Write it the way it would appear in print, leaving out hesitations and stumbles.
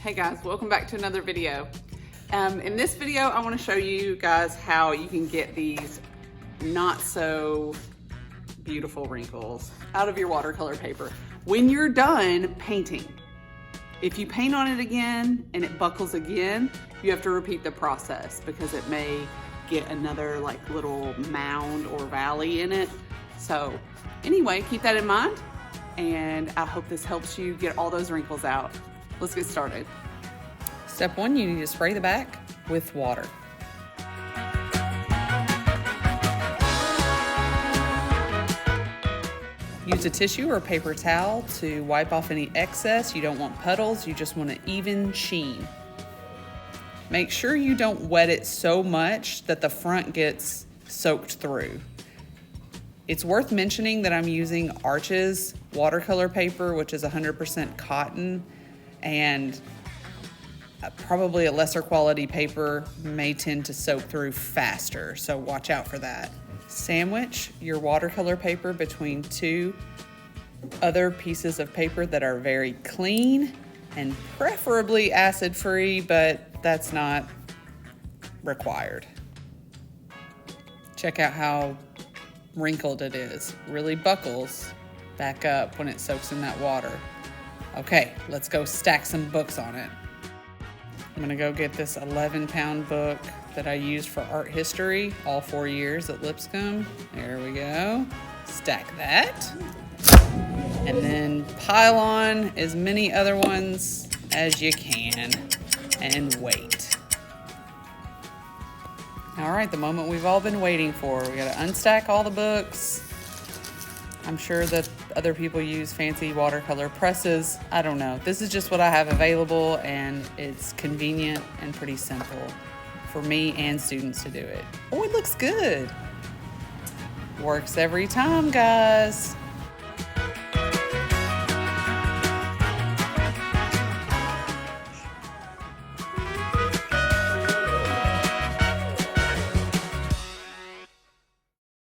Hey guys, welcome back to another video. In this video, I want to show you guys how you can get these not so beautiful wrinkles out of your watercolor paper when you're done painting. If you paint on it again and it buckles again, you have to repeat the process because it may get another like little mound or valley in it. So anyway, keep that in mind, and I hope this helps you get all those wrinkles out. Let's get started. Step one, you need to spray the back with water. Use a tissue or paper towel to wipe off any excess. You don't want puddles, you just want an even sheen. Make sure you don't wet it so much that the front gets soaked through. It's worth mentioning that I'm using Arches watercolor paper, which is 100% cotton, and probably a lesser quality paper may tend to soak through faster, so watch out for that. Sandwich your watercolor paper between two other pieces of paper that are very clean and preferably acid-free, but that's not required. Check out how wrinkled it is. Really buckles back up when it soaks in that water. Okay, let's go stack some books on it. I'm gonna go get this 11-pound book that I used for art history all 4 years at Lipscomb. There we go. Stack that. And then pile on as many other ones as you can and wait. All right, the moment we've all been waiting for. We gotta unstack all the books. I'm sure that other people use fancy watercolor presses. I don't know. This is just what I have available, and it's convenient and pretty simple for me and students to do it. Oh, it looks good. Works every time, guys.